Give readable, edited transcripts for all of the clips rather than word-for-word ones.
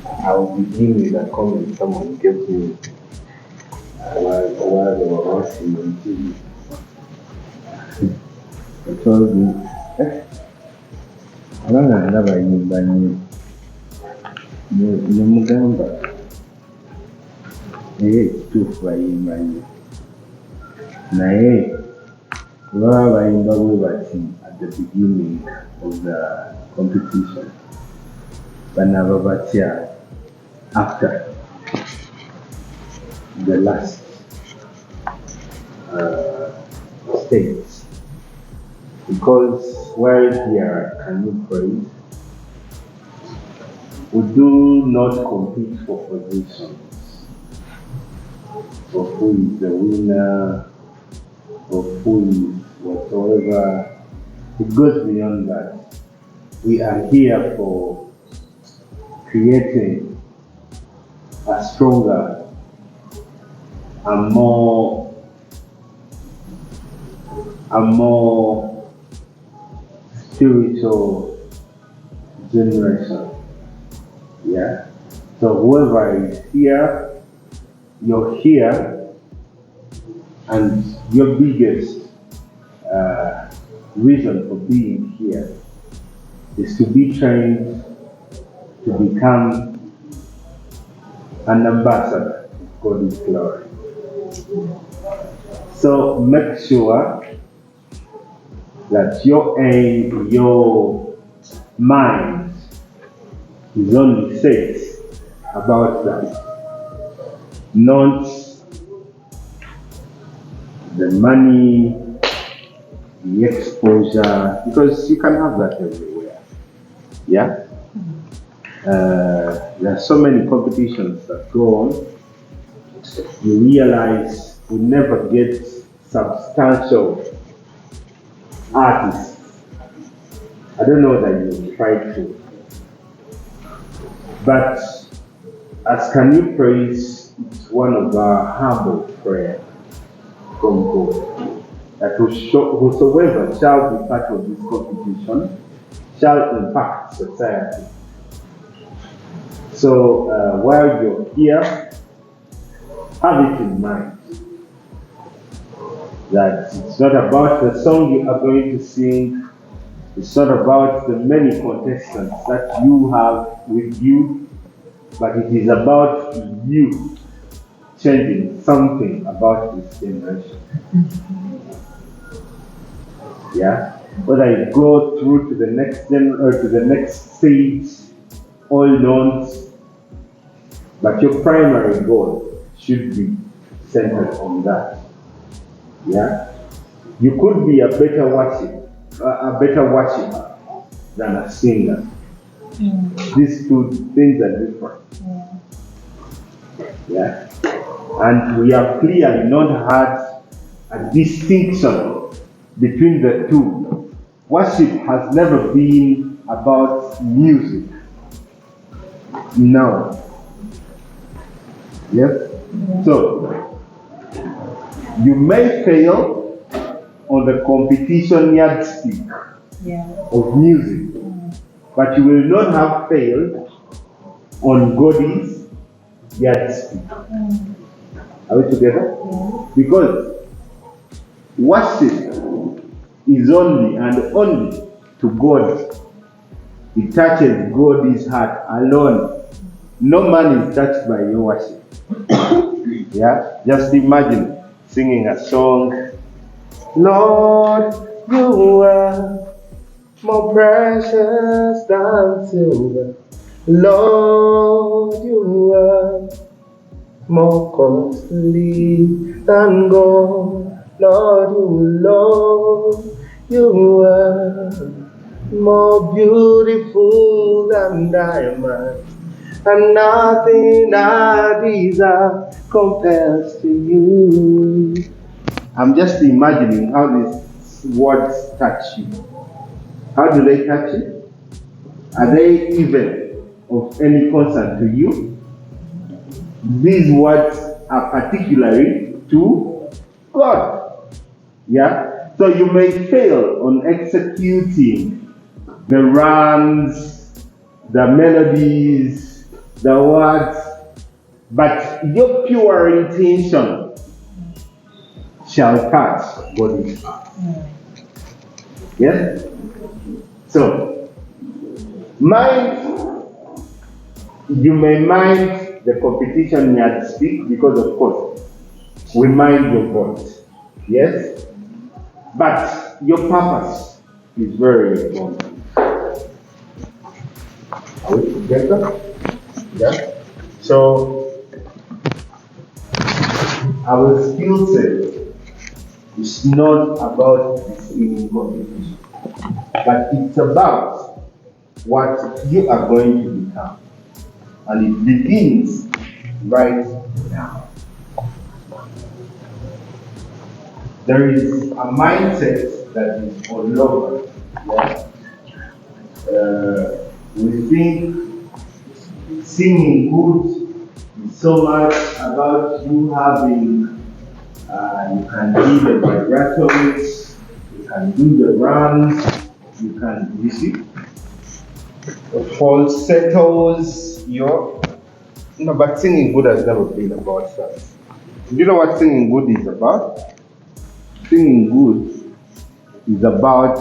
I'll begin with a comment someone gave me while they were watching on TV. They told me, abana n'abayimbanye ne mugamba ekituufu bayimbanye naye baba bayimba bwe bati at the beginning of the competition banaaba batya after the last stage. Because while here can you praise, we do not compete for positions of who is the winner, of who is whatsoever. It goes beyond that. We are here for creating a stronger and more spiritual generation. Yeah. So whoever is here, you're here, and your biggest reason for being here is to be trained to become an ambassador of God's glory. So make sure that your aim, your mind is only set about that, not the money, the exposure, because you can have that everywhere. Yeah? There are so many competitions that go on. You realize we never get substantial artists. I don't know that you try to. But as Can You Praise, it's one of our humble prayer from God that whosoever shall be part of this competition shall impact society. So while you're here, have it in mind that it's not about the song you are going to sing, it's not about the many contestants that you have with you, but it is about you changing something about this generation. Yeah? Whether you go through to the next stage, all knowns, but your primary goal should be centered on that. Yeah? You could be a better worshiper than a singer. These two things are different. Yeah? And we have clearly not had a distinction between the two. Worship has never been about music. No. Yes? So, you may fail on the competition yardstick of music, but you will not have failed on God's yardstick. Are we together? Because worship is only and only to God. It touches God's heart alone. No man is touched by your worship. Yeah? Just imagine singing a song. Lord, you are more precious than silver. Lord, you are more costly than gold. Lord, you are more beautiful than diamonds, and nothing I desire compares to you. I'm just imagining how these words touch you. How do they touch you? Are they even of any concern to you? These words are particularly to God. Yeah? So you may fail on executing the runs, the melodies, the words, but your pure intention shall touch God's heart. Yes? So, you may mind the competition you had speak because, of course, we mind your voice. Yes? But your purpose is very important. Are we together? Yeah? So, our skill set is not about the singing competition, but it's about what you are going to become. And it begins right now. There is a mindset that is all over. Yeah? We think singing good is so much about you having, you can do the vibratos, you can do the runs, you see, the falsettos, no, but singing good has never been about that. Do you know what singing good is about? Singing good is about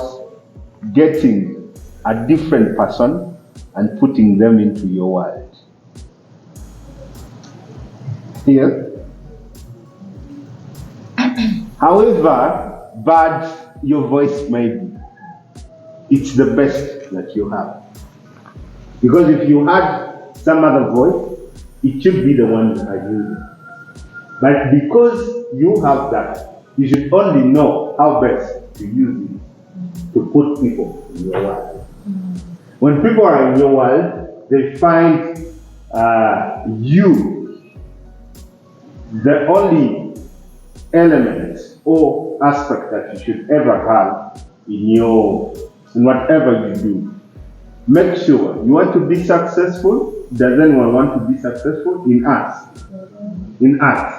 getting a different person and putting them into your world. Here. However bad your voice may be, it's the best that you have. Because if you had some other voice, it should be the one that are using. But because you have that, you should only know how best to use it to put people in your world. When people are in your world, they find you the only element or aspect that you should ever have in whatever you do. Make sure you want to be successful. Does anyone want to be successful? In arts. In arts.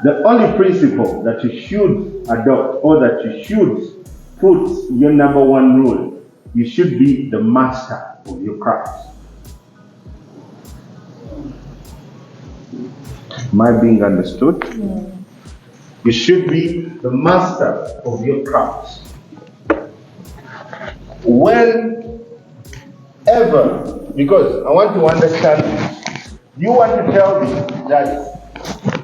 The only principle that you should adopt or that you should put your number one rule, you should be the master of your craft. Am I being understood? Yeah. You should be the master of your craft. Whenever, because I want to understand, you want to tell me that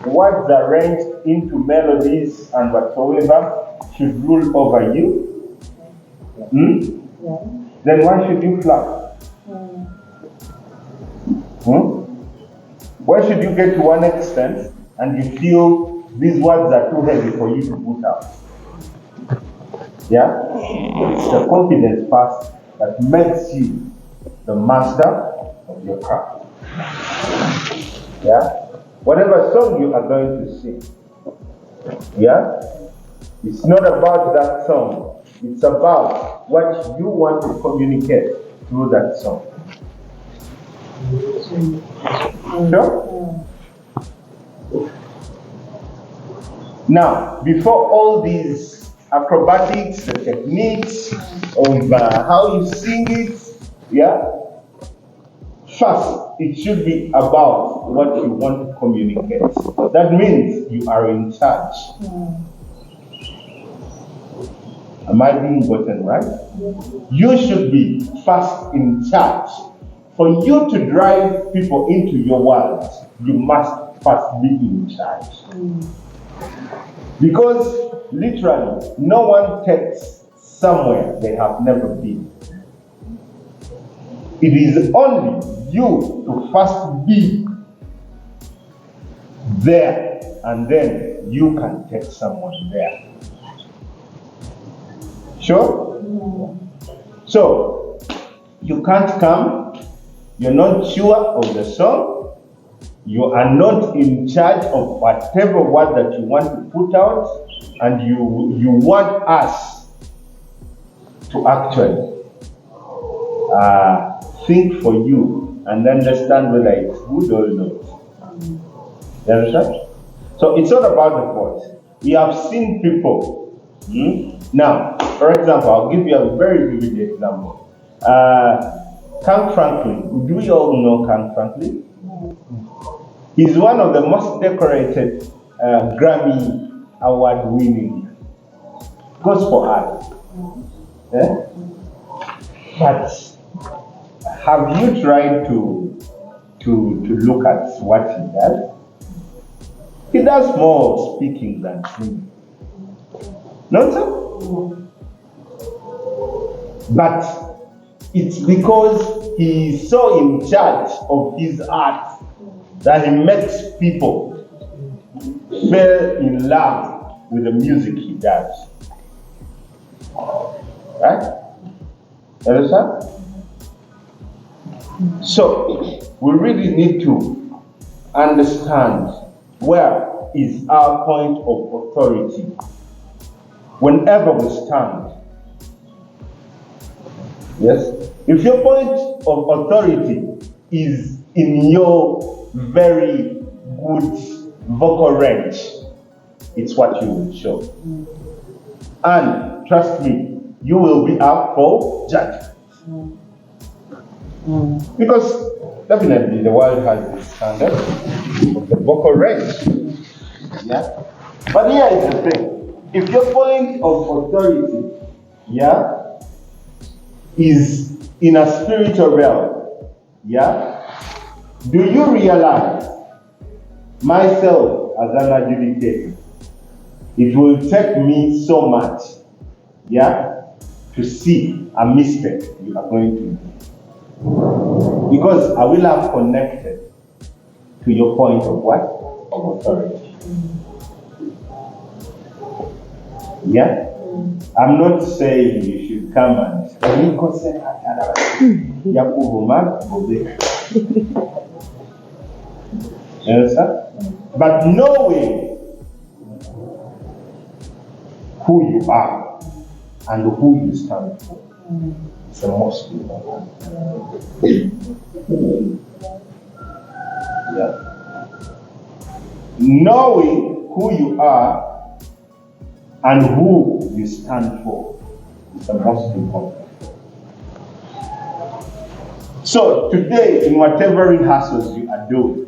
words arranged into melodies and whatsoever should rule over you? Yeah. Then why should you flap? Why should you get to one extent and you feel these words are too heavy for you to put out? Yeah? It's the confidence part that makes you the master of your craft. Yeah? Whatever song you are going to sing, yeah? It's not about that song. It's about what you want to communicate through that song. Sure? Now, before all these acrobatics, the techniques of how you sing it, yeah? First, it should be about what you want to communicate. That means you are in charge. Am I being gotten right? You should be first in charge. For you to drive people into your world, you must first be in charge. Because literally, no one takes somewhere they have never been. It is only you to first be there, and then you can take someone there. Sure? So, you can't come, you're not sure of the song, you are not in charge of whatever word that you want to put out, and you want us to actually think for you and understand whether it's good or not. You understand? So it's not about the voice. We have seen people. Now, for example, I'll give you a very vivid example. Kang Franklin. Do we all know Kang Franklin? He's one of the most decorated Grammy award-winning gospel artists. Yeah? But have you tried to look at what he does? He does more speaking than singing. Not so? But it's because he is so in charge of his art that he makes people fall in love with the music he does. Right? Understand? So, we really need to understand where is our point of authority whenever we stand. Yes? If your point of authority is in your very good vocal range, it's what you will show. And trust me, you will be up for judgment. Because definitely the world has this standard of the vocal range. Yeah? But here is the thing. If your point of authority, yeah, is in a spiritual realm, yeah, do you realize myself as an adjudicator, it will take me so much, yeah, to see a mistake you are going to do. Because I will have connected to your point of what? Of authority. Yeah? I'm not saying you should come and say, you understand? But knowing who you are and who you stand for is the most important. Yeah. Knowing who you are and who you stand for is the most important. So today, in whatever rehearsals you are doing,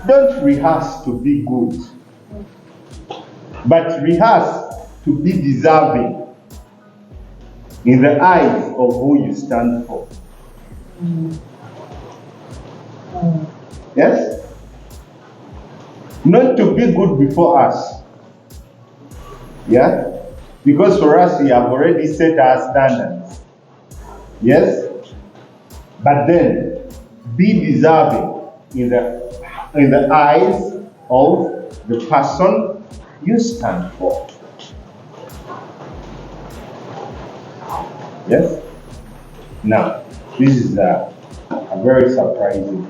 don't rehearse to be good, but rehearse to be deserving in the eyes of who you stand for. Yes? Not to be good before us. Yeah? Because for us, we have already set our standards. Yes? But then, be deserving in the eyes of the person you stand for. Yes? Now, this is a very surprising.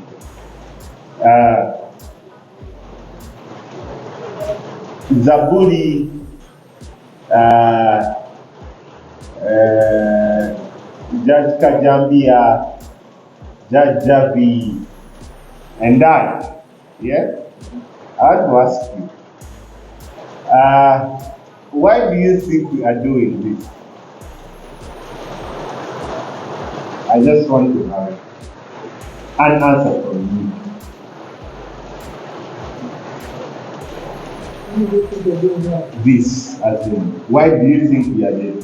Zaburi Judge Kajambia, Judge Javi, and I. Yeah? I want to ask you, why do you think we are doing this? I just want to have an answer from you. This, as in, why do you think we are there?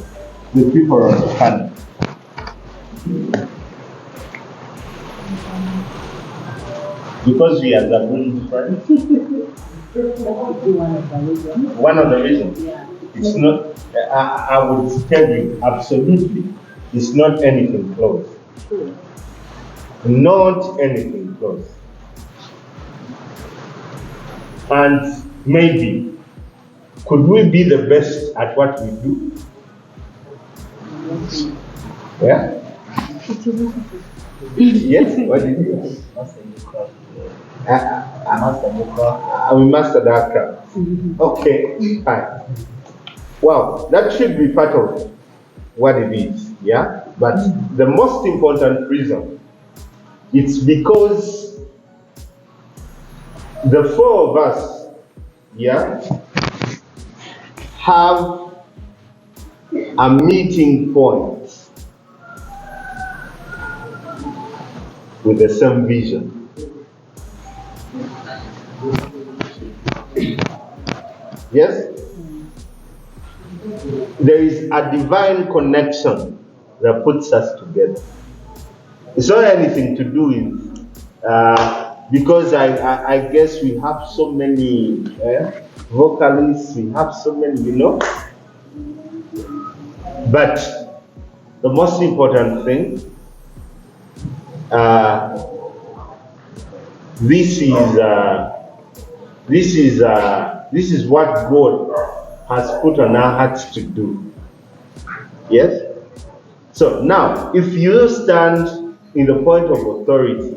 The people on the panel. Because we are Zaburi friends. One of the reasons. Yeah. It's not, I would tell you, absolutely, it's not anything close. Not anything close. And maybe, could we be the best at what we do? Yeah? Yes, what did you we mastered that craft. Okay, fine. Well, that should be part of what it is, yeah? But the most important reason, it's because the four of us, yeah, have a meeting point with the same vision. Yes? There is a divine connection that puts us together. It's not anything to do with, because I guess we have so many vocalists, we have so many, but the most important thing, this is what God has put on our hearts to do. Yes? So now, if you stand in the point of authority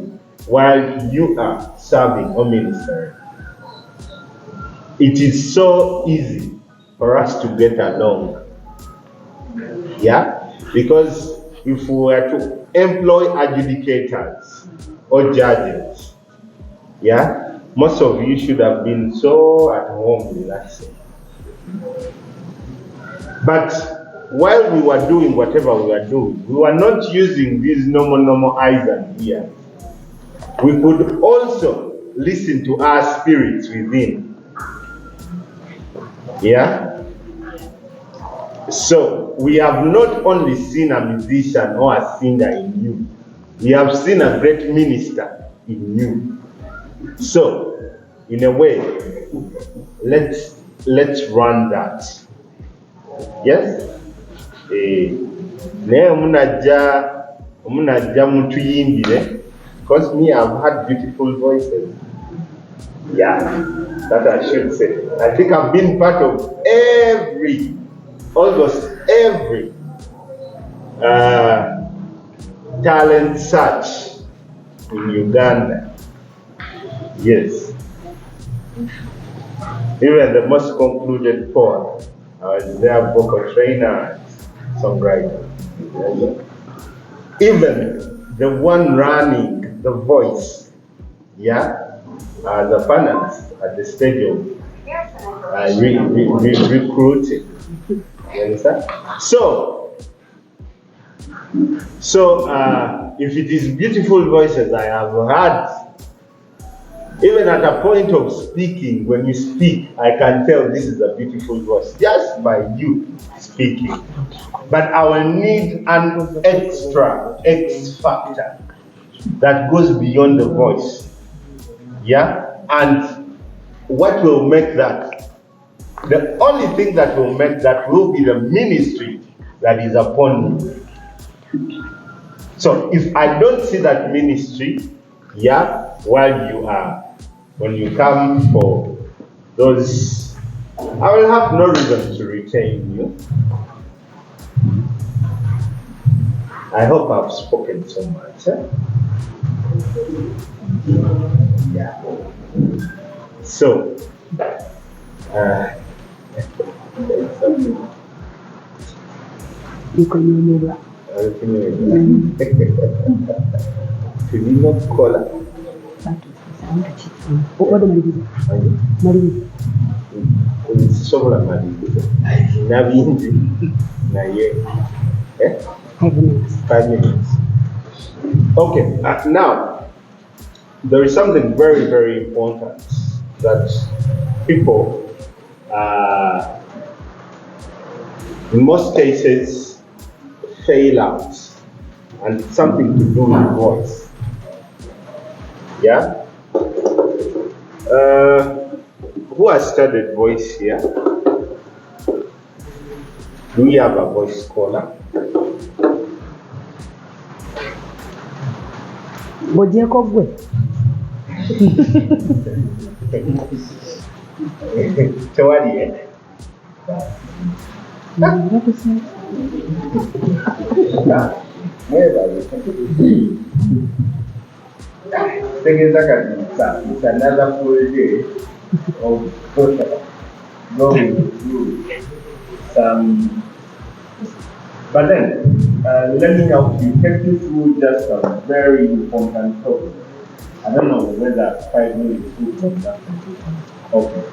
while you are serving or ministering, it is so easy for us to get along. Yeah? Because if we were to employ adjudicators or judges, yeah, most of you should have been so at home relaxing. But while we were doing whatever we were doing, we were not using these normal eyes and ears. We could also listen to our spirits within. Yeah? So we have not only seen a musician or a singer in you, we have seen a great minister in you. So, in a way, let's run that. Yes? Because me, I've had beautiful voices. Yeah, that I should say. I think I've been part of almost every talent search in Uganda. Yes. Even the most concluded poet, I was their vocal trainer and songwriter. Even the one running the voice, yeah, the panelists at the stadium, recruited. You understand? So if it is beautiful voices I have heard, even at a point of speaking, when you speak, I can tell this is a beautiful voice just by you speaking. But I will need an extra X factor that goes beyond the voice. Yeah? And what will make that? The only thing that will make that will be the ministry that is upon me. So if I don't see that ministry, yeah, when you come for those, I will have no reason to retain you. I hope I've spoken so much. Yeah. So, Five minutes. Okay, now there is something very, very important that people, in most cases, fail out, and it's something to do with voice. Yeah? Who has studied voice here? Do we have a voice scholar? It's another full day of going through some. But then, let me help you take you through just a very important topic. I don't know whether 5 minutes will take that. Okay.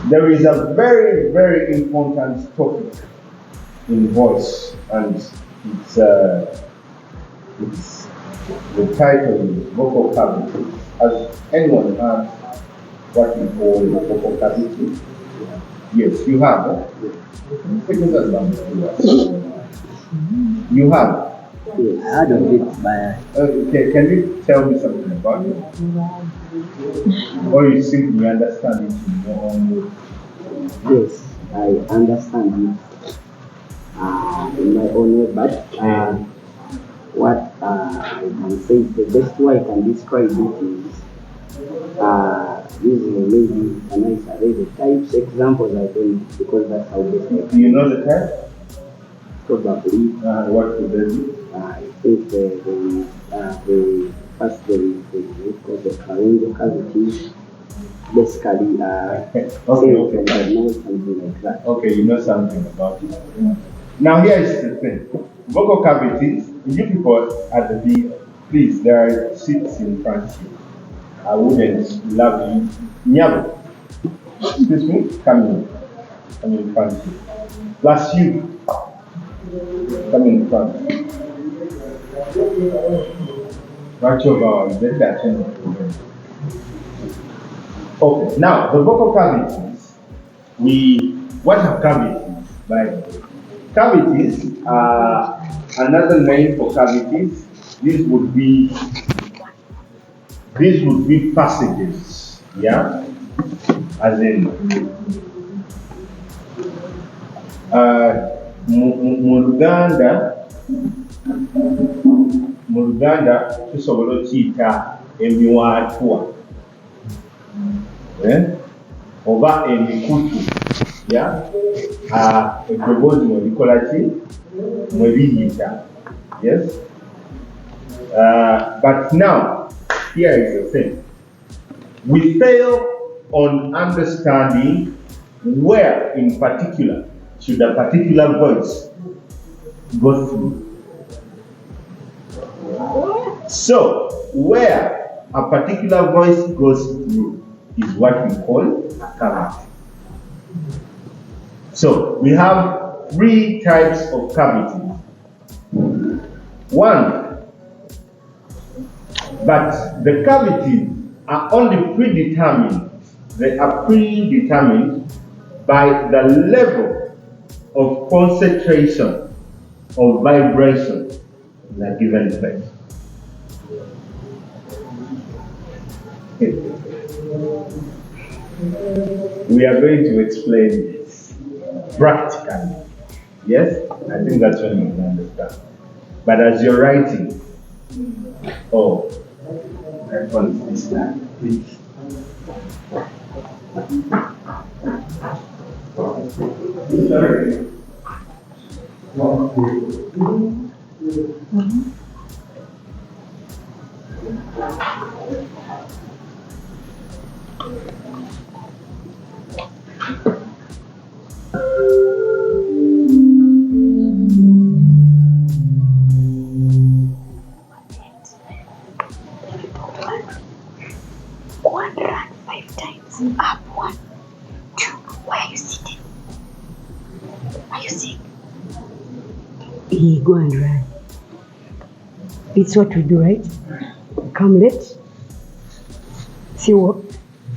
There is a very, very important topic in voice, and It's the title is vocal cavity. Has anyone heard what we call vocal cavity? Yes, you have. You have. Yes, I heard of it, but Okay, can you tell me something about it? Or you simply understand it in your own way? yes, I understand it in my own way. But what I can say, the best way I can describe it is using maybe a nice array of types, examples I don't, because that's how best I Do can. you know the type? Probably. What could they be? I think the first the cause of pharyngeal cavities, basically Okay. I know something like that. Okay, you know something about it. Now here is the thing. Vocal cavities, you people at the B, please, there are seats in front of you. I wouldn't love you. Nyabo, excuse me, come in. Come in front of you. Plus you, come in front. Watch over, let that attend. Okay, now the vocal cavities, what are cavities, by the way? Cavities are another name for cavities. These would be passages, yeah, as in mu Luganda tusobola okiyita emiwaatwa oba emikutu, yeah, eddoboozi mwe likola ki, mwe liyita, yes. But now, here is the thing. We fail on understanding where, in particular, should a particular voice go through. So, where a particular voice goes through is what we call a cavity. So, we have three types of cavities. One, but the cavities are only predetermined. They are predetermined by the level of concentration of vibration in a given place. We are going to explain this practically. Yes, I think that's when you can understand. But as you're writing, I want this time, please. Sorry. One run 5 times. Up 1, 2. Why are you sitting? Are you sick? Go and run. It's what we do, right? Come late. See what?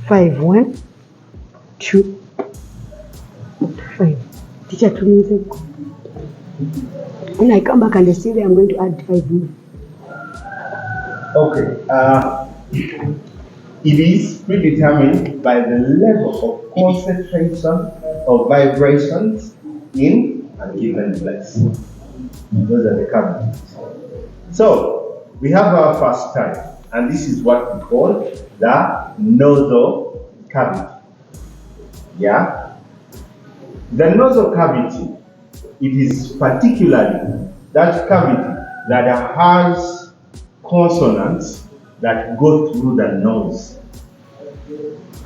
5, 1, 2, 5. Teacher told me when I come back and they say that I'm going to add 5 more. Okay. It is predetermined by the level of concentration of vibrations in a given place. Those are the cavities. So, we have our first type, and this is what we call the nasal cavity. Yeah? The nasal cavity, it is particularly that cavity that has consonants that go through the nose.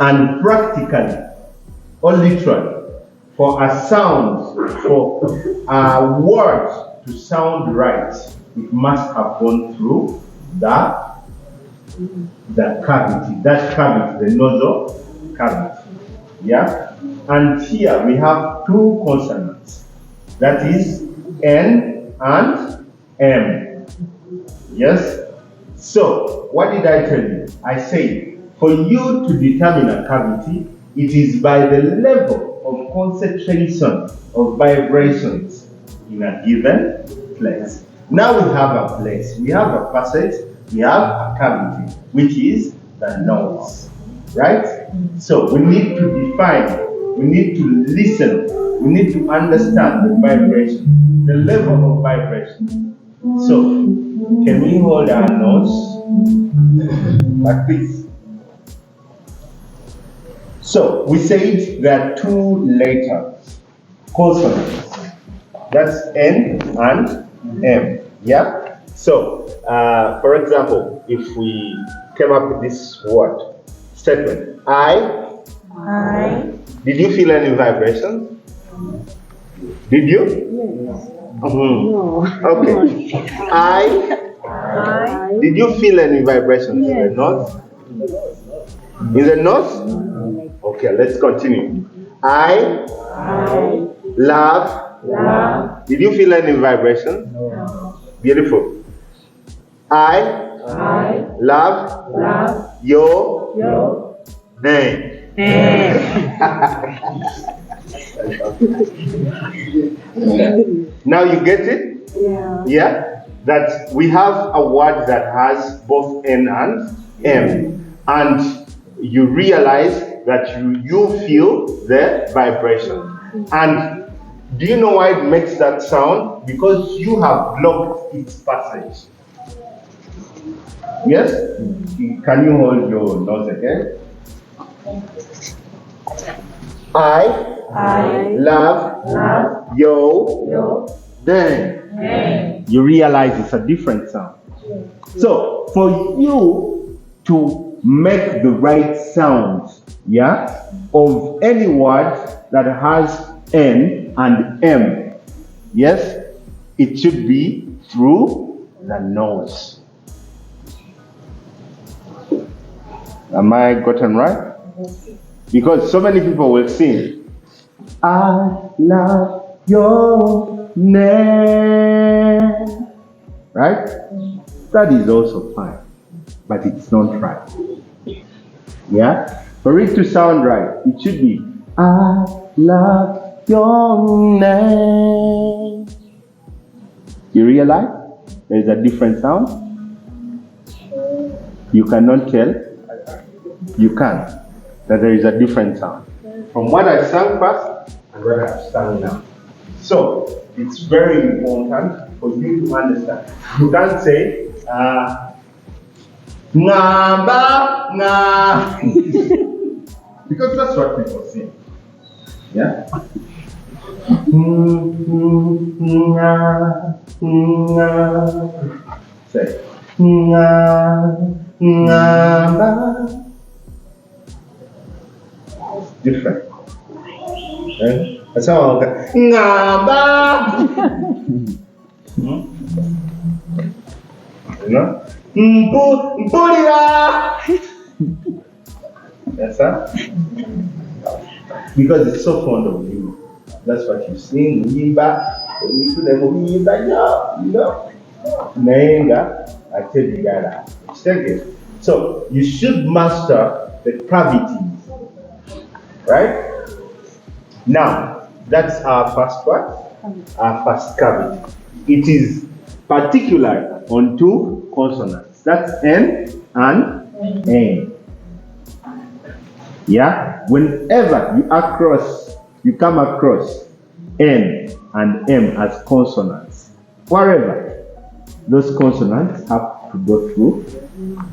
And practically, or literally, for a sound, for a word to sound right, it must have gone through the cavity, that cavity, the nasal cavity. Yeah? And here we have two consonants, that is N and M. Yes? So, what did I tell you? I said, for you to determine a cavity, it is by the level of concentration of vibrations in a given place. Now we have a place, we have a passage, we have a cavity, which is the noise. Right? So we need to define, we need to listen, we need to understand the vibration, the level of vibration. So, can we hold our nose like this? So, we said there are two letters, consonants. That's N and M. Yeah? So, for example, if we came up with this word, statement, I. Did you feel any vibration? Did you? Yes. No. Okay. I. Did you feel any vibrations in the nose? In the nose? Okay, let's continue. I. Love. Did you feel any vibration? No. Beautiful. I. Love. Your. Name. Now you get it? Yeah. Yeah? That we have a word that has both N and M. And you realize that you feel the vibration. And do you know why it makes that sound? Because you have blocked its passage. Yes? Can you hold your nose again? I love your name. You realize it's a different sound. So for you to make the right sounds, yeah, of any word that has N and M, yes, it should be through the nose. Am I gotten right? Because so many people will sing, I love your name. Right? That is also fine. But it's not right. Yeah? For it to sound right, it should be, I love your name. You realize there is a different sound? You cannot tell? You can. That there is a different sound from what I sang first and what I have sung now. So it's very important for you to understand. You can't say ngamba nga because that's what people say. Yeah. Say ngamba. Different. Right? That's how okay. Ngamba. You know? Mpulira. Yes, sir? Because it's so fond of you. That's what you sing. Yimba. You know? Naenga. I tell you that. Take it. So you should master the cavities. Right? Now, that's our first part, our first cavity. It is particular on two consonants. That's N and N. Yeah? Whenever you come across N and M as consonants, wherever, those consonants have to go through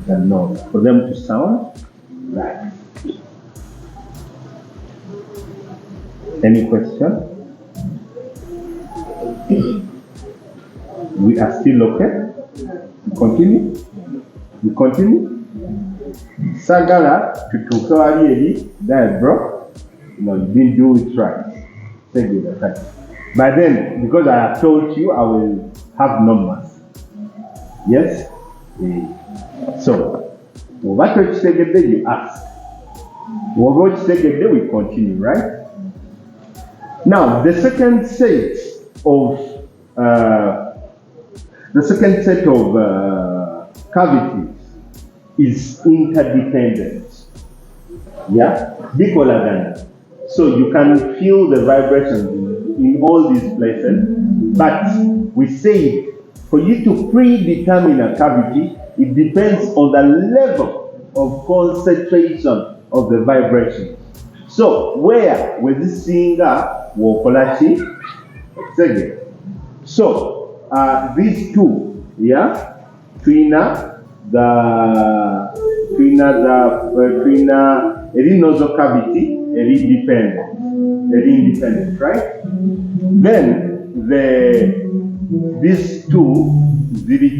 the nose for them to sound right. Any question? We are still okay? We continue? Sagala to Tukawari, that bro. No, you didn't do it right. Say good attack. But then, because I have told you, I will have numbers. Yes? So, what you say you ask. What you say we continue, right? Now, the second set of The second set of cavities is interdependent. Yeah, bicolagana. So you can feel the vibrations in all these places, but we say for you to predetermine a cavity, it depends on the level of concentration of the vibration. So where with this singer wokolachi, so these two, yeah, twina nasal cavity, independent, right? Then these two ziri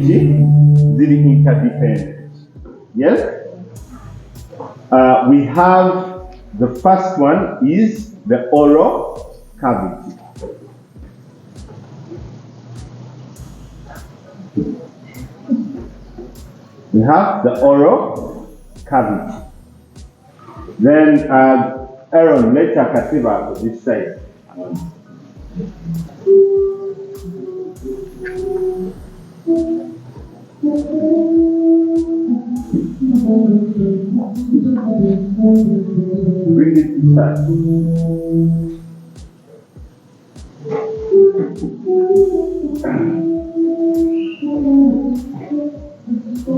interdependent. Yes. We have the first one is the oral cavity. We have the oral cavity. Then Aaron, later Kasiva to this side. Bring it inside.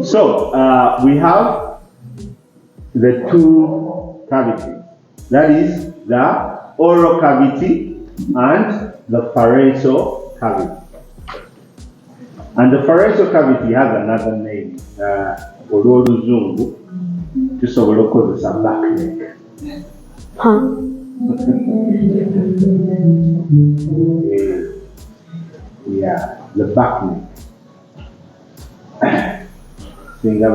So we have the two cavities. That is the oral cavity and the pharyngeal cavity. And the pharyngeal cavity has another name. Oloruzungu. Tusobola is a back neck. Huh? Yeah, the back neck. Singa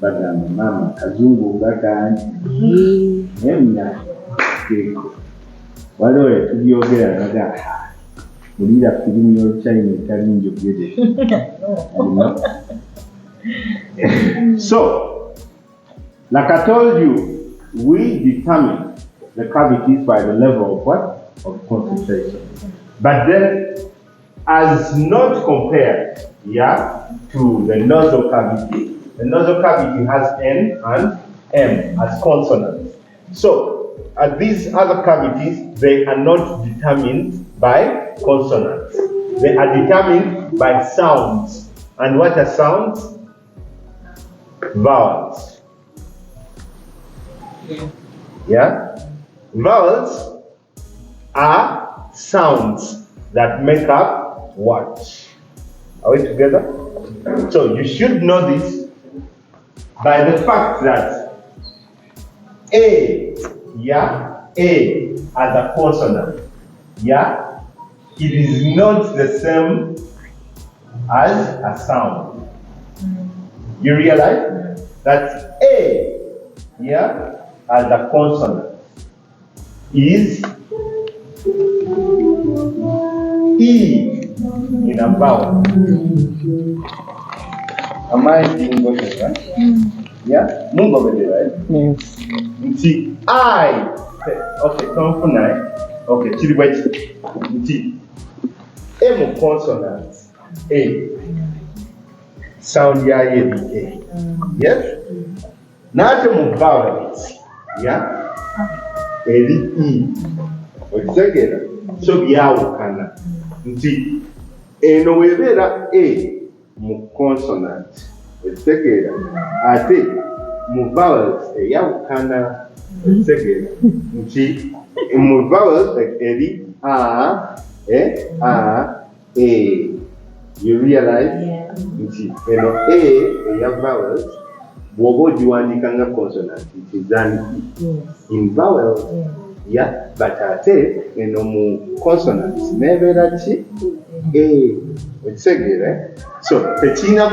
bagamba mama kazungu ngakani nemna keko waliwo tubyogera naga mulira firimu y'Oluchina etali njogere. So like I told you, we determine the cavities by the level of what? Of concentration. But then, as not compared, yeah, to the nasal cavity, the nasal cavity has N and M as consonants. So, these other cavities, they are not determined by consonants. They are determined by sounds. And what are sounds? Vowels. Yeah? Vowels are sounds that make up words. Are we together? So you should know this by the fact that A, yeah, A as a consonant, yeah, it is not the same as a sound. You realize that A, yeah, as a consonant is E in a vowel. Am I Mungo right? Yeah? Mungo right? Yes. See, I. Okay, come for nine. Okay, chili wait. See, M consonant. A. Sound ya A. Yes? Now the vowels. Yeah? A. E. What's that? So yawo kana. Nti eno webera A mu consonant. Etegera ate mu vowels yawo kana. Etegera nti mu vowels eri A, A. You realize? Yeah. Nti eno A ya vowels bwobo jiwandikanga consonant it is an E. Yes. In vowels. Yeah, but ate eno mu consonants nebera ki A. Ekisegere. So tekina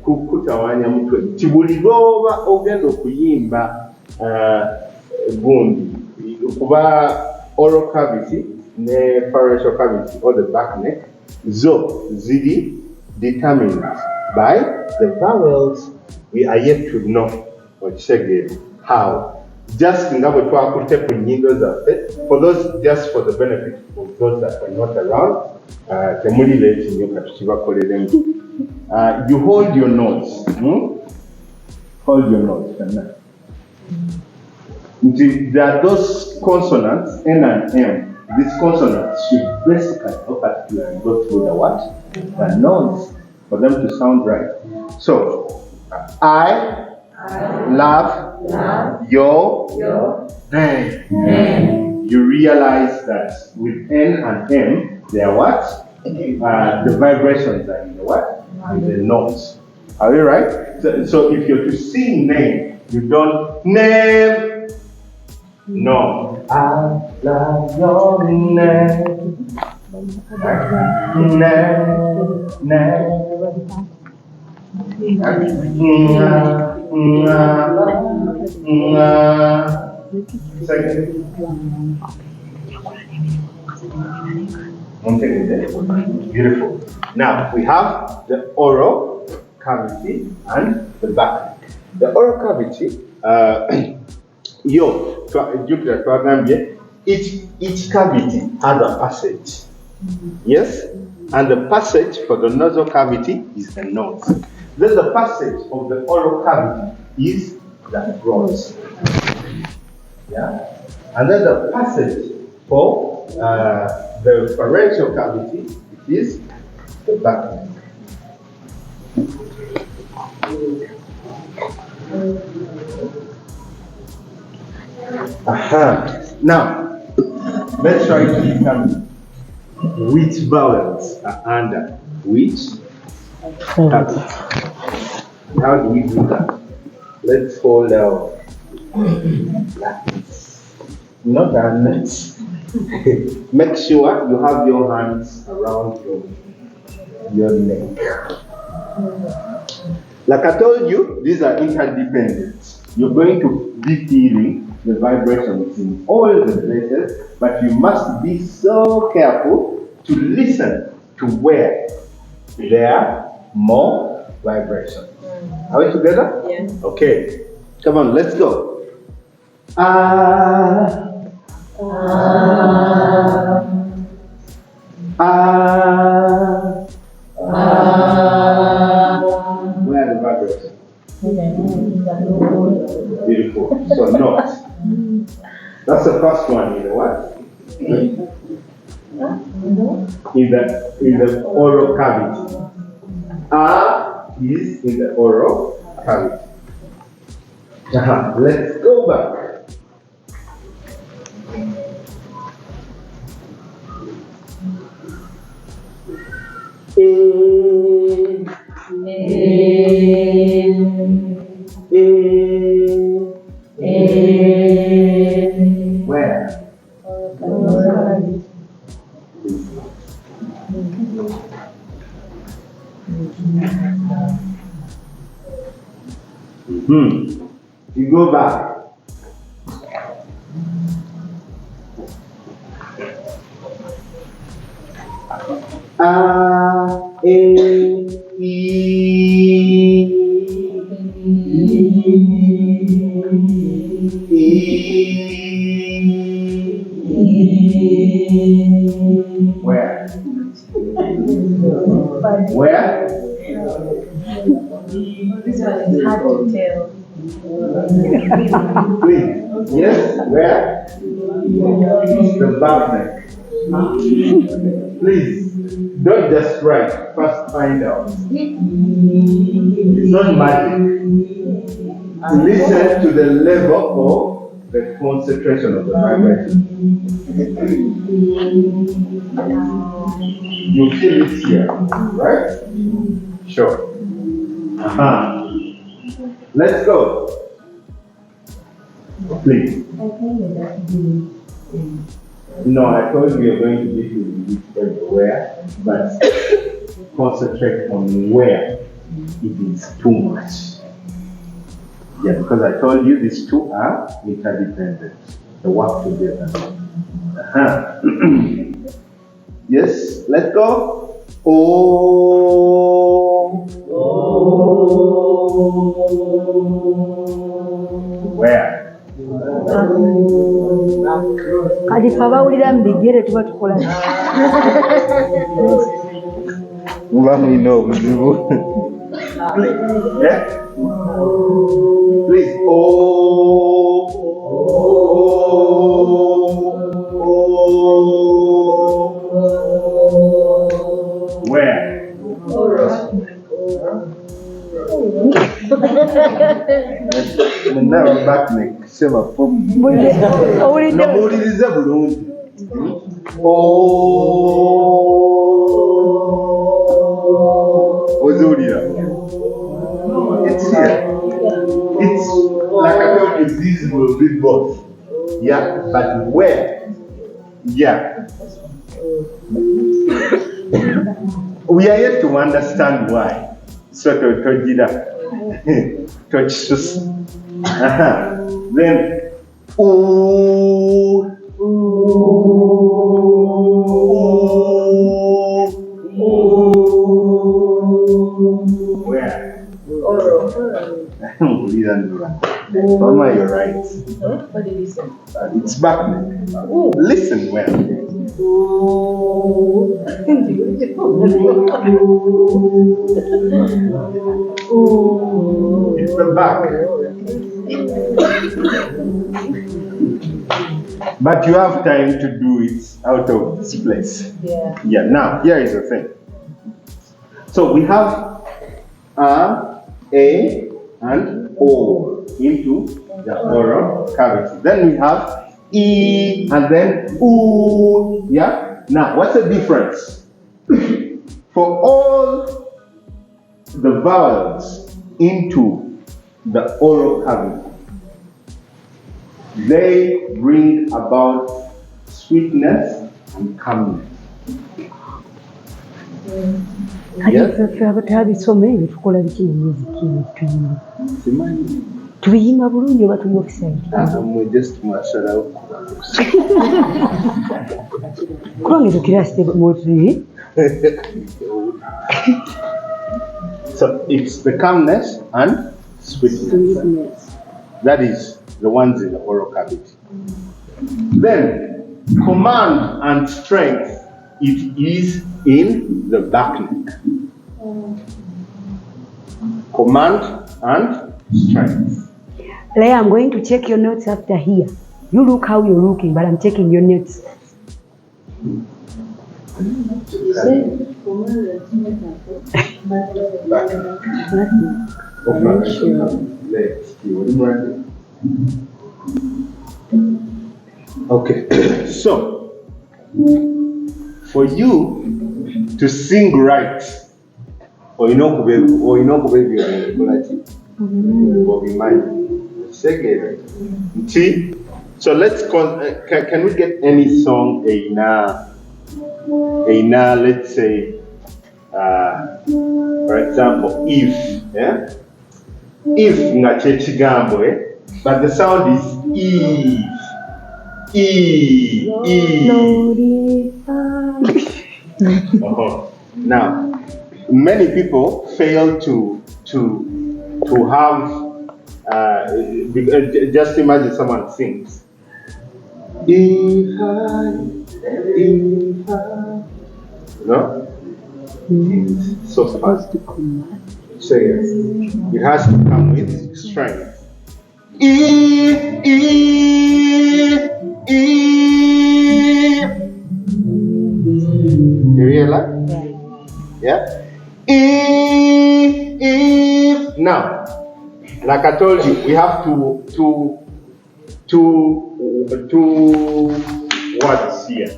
kutawanya mutwe nti buli lwoba ogenda okuyimba gundi kuba oral cavity ne pharyngeal cavity or the back neck zo ziri determined by the vowels. We are yet to know ekisegere how. just nga bwe twakutte ku nnyindo zaffe, for those, just for the benefit of those that are not around, temuli leeti nnyo katukibakoleremu. You hold your nose. Hold your nose. There are those consonants, N and M. These consonants should basically particularly go through the what? The nose, for them to sound right. So, I love your name. You realize that with N and M, they are what? The vibrations are in the what? In the notes. Are you right? So if you're to sing name, you don't name. No. I love your name. Second. Beautiful. Now we have the oral cavity and the back. The oral cavity, each cavity has a passage. Yes? And the passage for the nasal cavity is the nose. Then the passage of the oral cavity is the throat. Yeah? And then the passage for the pharyngeal cavity is the back neck. Now, let's try to determine which vowels are under which cavity. How do we do that? Let's hold our not our necks. Make sure you have your hands around your neck. Like I told you, these are interdependent. You're going to be feeling the vibrations in all the places, but you must be so careful to listen to where there are more vibrations. Are we together? Yeah. Okay. Come on, let's go. Where are the vibrations? Beautiful. So not. That's the first one in the what? In the oral cavity. Is in the oral cavity. Let's go back. Where? You go back. Where? Where? This one is hard to tell. Please. Yes, where? The back neck. Please, don't just write, first find out. It's not magic. Listen to the level of the concentration of the vibration. You feel it here, right? Sure. Let's go. Please. No, I told you you're going to be feeling it everywhere, but concentrate on where it is too much. Yeah, because I told you these two are interdependent. They work together. Yes, let's go. Where? kati fe abawulira mu bigere tuba tukola muba mulina obuzibu. Please. Where? Now back neck. Sema from. Nawuliriza bulungi. Ozulira. It's here. It's like I told you, these will be both. Yeah, but where? Yeah. We are yet to understand why. So to tojira. Tochisus. Then where? Mama, you're right. What did he say? It's back. Listen well. It's the back. But you have time to do it out of this place. Yeah, now, here is the thing. So we have A, and O into the oral cavity. Then we have E and then U. Yeah? Now, what's the difference? For all the vowels into the oral cavity, they bring about sweetness and calmness. kati fe abatabisoma ebyo tukola biki mu muziki tuyimba tuyimba bulungi oba tuli ofisaidi kubanga kirasite motri. So it's the calmness and sweetness. That is the ones in the oral cavity. Then command and strength, it is in the back neck. Command and strength. Leah, I'm going to check your notes after here. You look how you're looking, but I'm checking your notes. Okay, so for you to sing right, or you know, see. So let's can we get any song let's say for example if nga chechigambo but the sound is Now many people fail to have just imagine someone sings no? It's so fast. So yes, it has to come with strength. You realize? Yeah? Now, like I told you, we have two words here.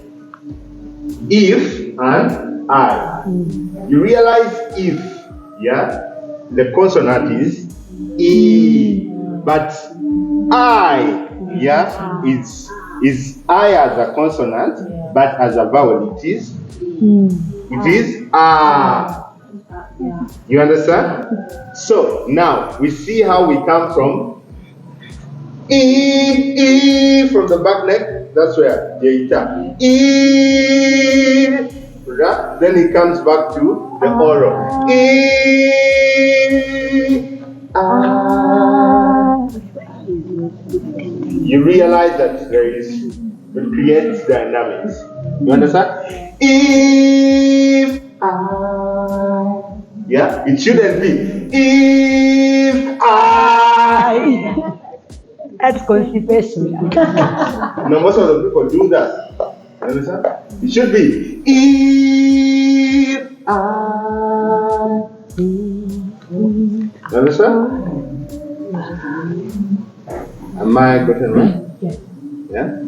If and I. You realize if, yeah? The consonant is E, but I, yeah, is I as a consonant, but as a vowel it is A. You understand? So now we see how we come from E from the back neck. That's where Jeita. Then it comes back to the oral. you realize that it creates dynamics. You understand? If I, yeah, it shouldn't be. If I. That's constipation. No, most of the people do that. You understand? It should be. If I. You understand? Am I getting right? Yes. Yeah?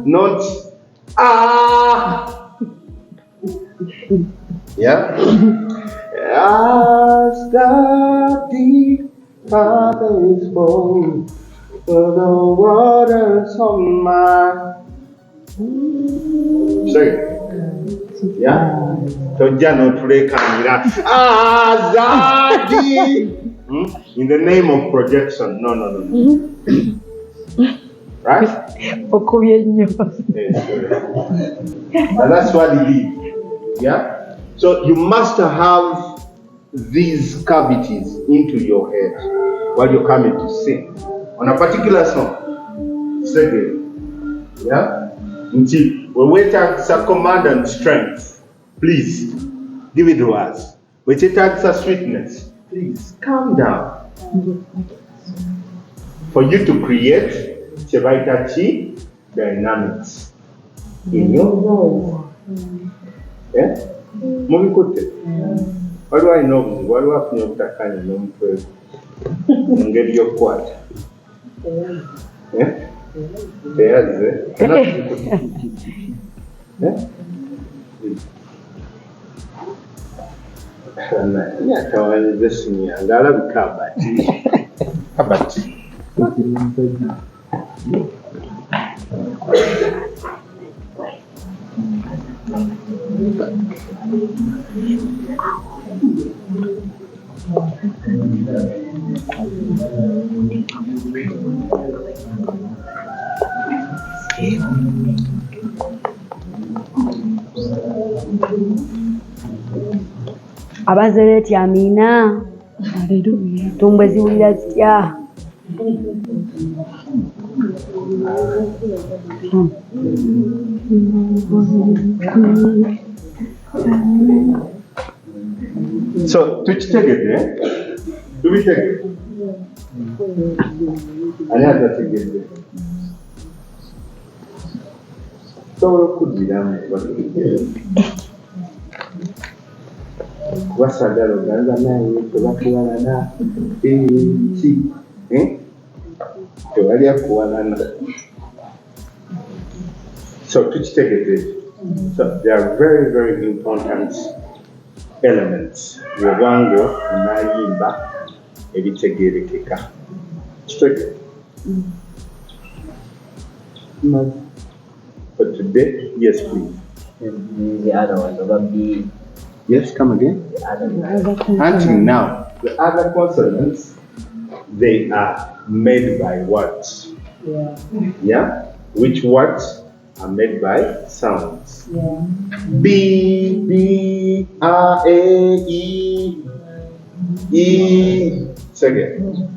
Not yeah. As the deep Father is full, the waters on my. Sorry. Yeah. So Jano today Kamira. Azadi. In the name of projection. No. Right? Yes, and that's what it is. Yeah? So you must have these cavities into your head while you're coming to sing. On a particular song. Sing it. Yeah? Until we wait at command and strength. Please give it to us. We take sweetness. Please calm down. For you to create Chevaitachi dynamics in your voice. Yeah? Mumikote. What do I know? What do I know? Takanya no mpe. Ngeli yokwata. Yeah? Teyaze. Yeah? Yeah, tawani besini angala bikabati. Kabati. Abazereti amina. Tumbwe ziwulira zitya. So, tukitegedde, tubitegedde. Ani atategedde? Sobola okuddiramu wasagala oganza naye tebakuwalana ki tewali akuwalana. So tukitegedde. So they are very, very important elements. Bw'obanga onayimba ebitegeerekeka. Kitegedde. But today, yes, please. The other ones will be. Yes, come again. Until now, the other consonants, they are made by words. Yeah? Which words are made by sounds? B, B, R, A, E, E. Second.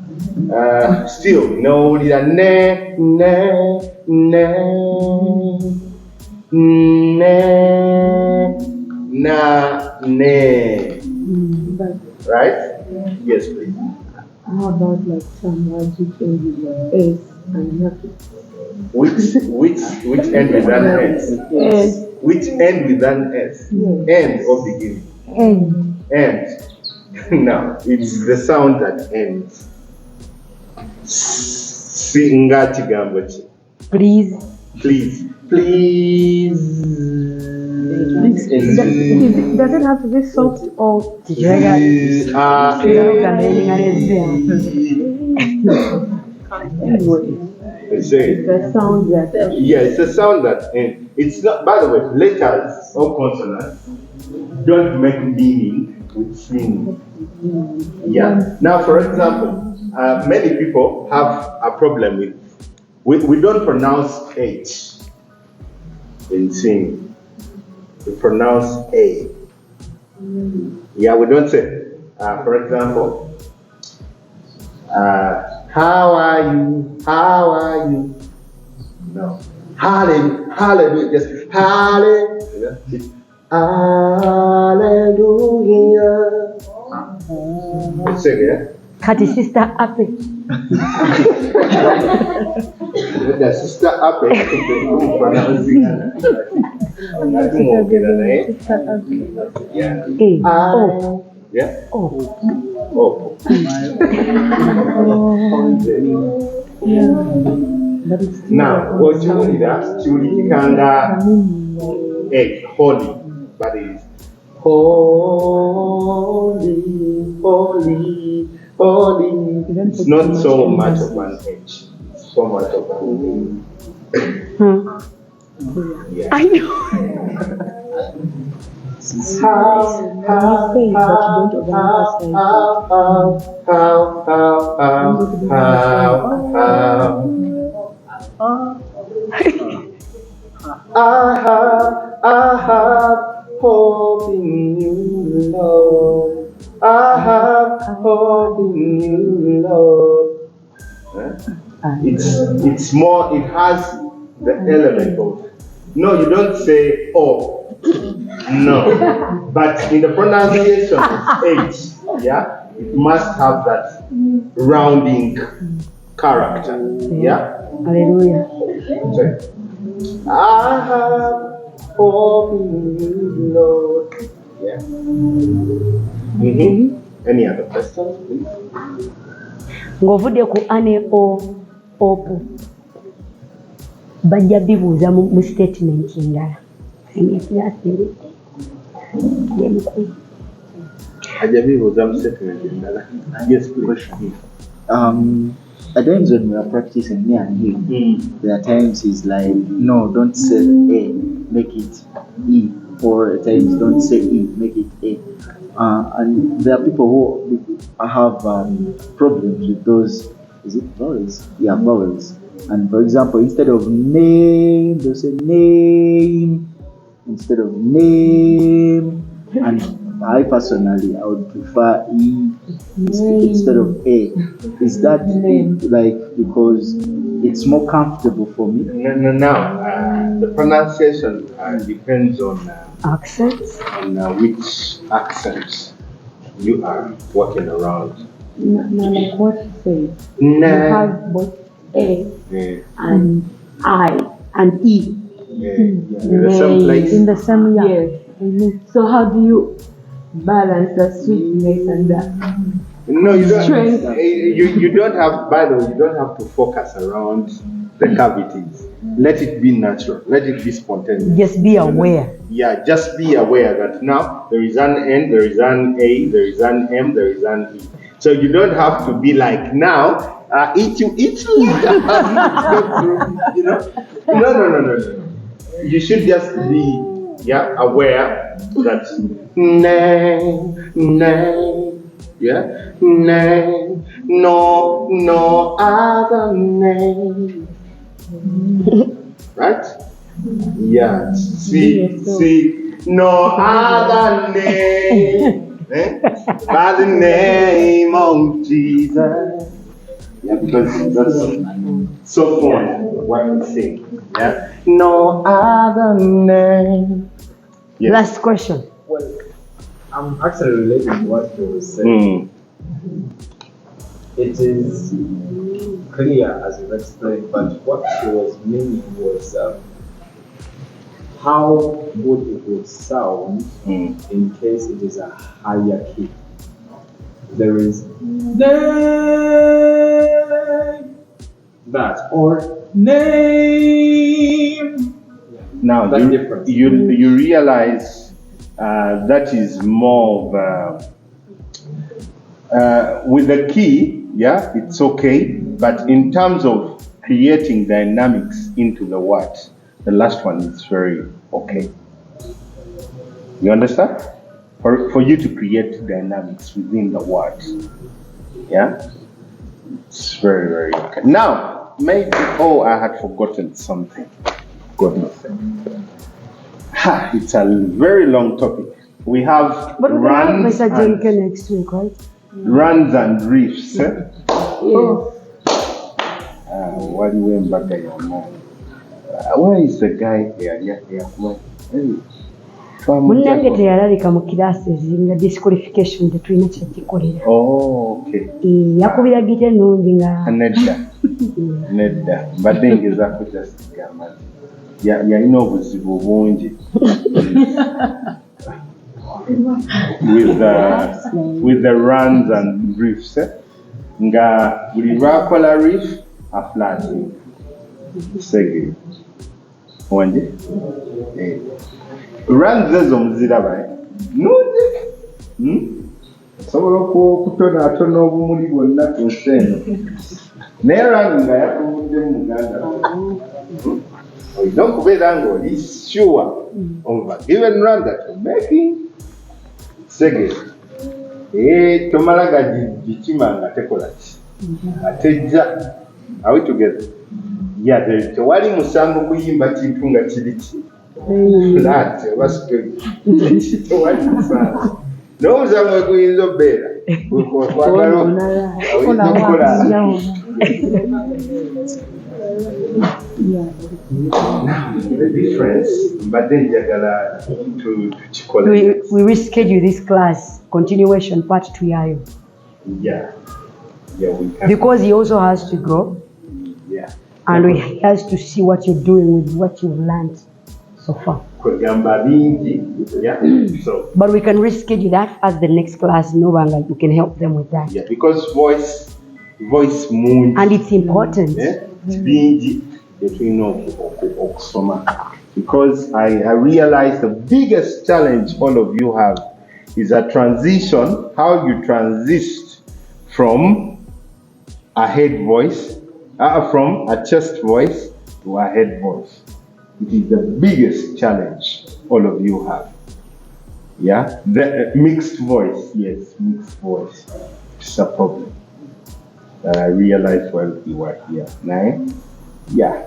Still, no, ne, ne, ne, ne, na, ne. Right? Yes, please. How about like some words which end with an S and nothing? Which end with an S? Which end with an S? End or beginning? End. Now, it's the sound that ends. Singa kigambo ki? Please. Please. Please. Does it have to be soft or? Say. The sound that. Yeah, it's a sound that ends. It's not, by the way, letters or consonants don't make meaning with singing. Yeah. Now, for example, many people have a problem with we don't pronounce H in singing. we pronounce A. Yeah, we don't say. For example, how are you? How are you? No. Hallelujah. Hallelujah. Just hallelujah. Hallelujah. Say it, yeah? Kati sister happy. The sister happy. Pronouncing yeah. Yeah. Oh. Now, what you need that? Chulikanga egg, holy, but it's holy, holy, holy. It's not so much of an H, so much of an A. Yeah. I know. I have hope in you, Lord. I have hope in you, Lord. It's more, it has the element of, no, you don't say, oh, no. But in the pronunciation, it's H, yeah? It must have that rounding character, yeah? Hallelujah. Sorry. I have hope in you, Lord. Yeah. Any other questions, please? Ng'ovudde ku ane o opu bajja bibuuza mu statement endala. Yes, please. At times when we are practicing me and him, there are times he's like, no, don't say A, make it E, or at times don't say E, make it A. And there are people who have problems with those, is it vowels? Yeah, vowels. And for example, instead of name, they'll say name, instead of name, and I personally, I would prefer E instead of A. Is that like because it's more comfortable for me? No. The pronunciation depends on Accents? on which accents you are working around. No, like what you say. No. You have both A and I and E. In the same place. In the same year. Yes. So how do you balance the sweetness and the No, you don't. strength? You don't have. By the way, you don't have to focus around the cavities. Let it be natural. Let it be spontaneous. Just be aware. Yeah, just be aware that now there is an N, there is an A, there is an M, there is an E. So you don't have to be like now. Eat you. You know. No. You should just be aware that name, yeah, name, no other name, right? Yeah, see, no other name, by the name of Jesus. Yeah, because that's so fun what we sing. Yeah, no other name. Yes. Last question. Well, I'm actually relating to what you were saying. It is clear as you've explained, but what she was meaning was how good it would sound in case it is a higher key. There is name, that, or name. Now you realize that is more of with the key, yeah, it's okay, but in terms of creating dynamics into the word, the last one is very okay. You understand? For you to create dynamics within the word, yeah, it's very, very okay. Now, maybe I had forgotten something. Goodness. It's a very long topic. We have But we're going to have runs Mr. Johnkay and, next week, right? runs and reefs. Eh? Yes. What do you mean back there? Where is the guy here? Yeah. Where? Hey. Munnange teyalalika mu classes nga disqualification tetulina kyekikolera. Okay. Yakubira gite ennungi nga nedda mbadde ngezaako just kugamba nti yalina obuzibu bungi with the runs and reefs nga buli lwakola reef aflating sege wanje runs ezo muziraba nungi sobola okutonaatona obumuli bwonna ku nsi eno naye run nga yatumudde mu Uganda olina okubeera ng'oli sure of a given run that you're making sege tomala gagikima nga tekola ki atejja are we together? Tewali musango kuyimba kintu nga kiri ki flat oba straight tewali musango n'omusango guyinza obeera okwagala oyinza okukola the difference mbadde njagala tukikola we reschedule this class continuation part 2 yayo yeah we can because he also has to grow and he has to see what you're doing with what you've learned so far. Kwegamba bingi so but we can reschedule that as the next class Novanga you can help them with that because voice mungi and it's important bingi between okusoma because I realize the biggest challenge all of you have is a transition, how you transit from a head voice from a chest voice to a head voice. It is the biggest challenge all of you have. Yeah, the mixed voice. Yes, mixed voice. It's a problem that I realized while we were here. Nine. Yeah.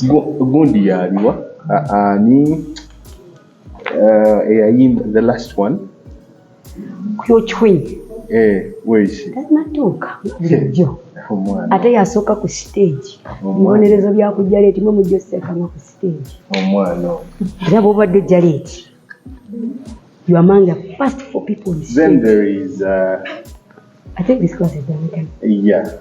Gundi yaliwa. The last one. Kyochwi. Where is she? Natuka. Bulijjo. Ate yasooka ku stage. Mbonerezo bya kujja leeti mwe mujjo sekanga ku stage. Omwana. Era bw'obadde ojja leeti. You are among the first 4 people on stage. Then there is I think this class is done again. Yeah.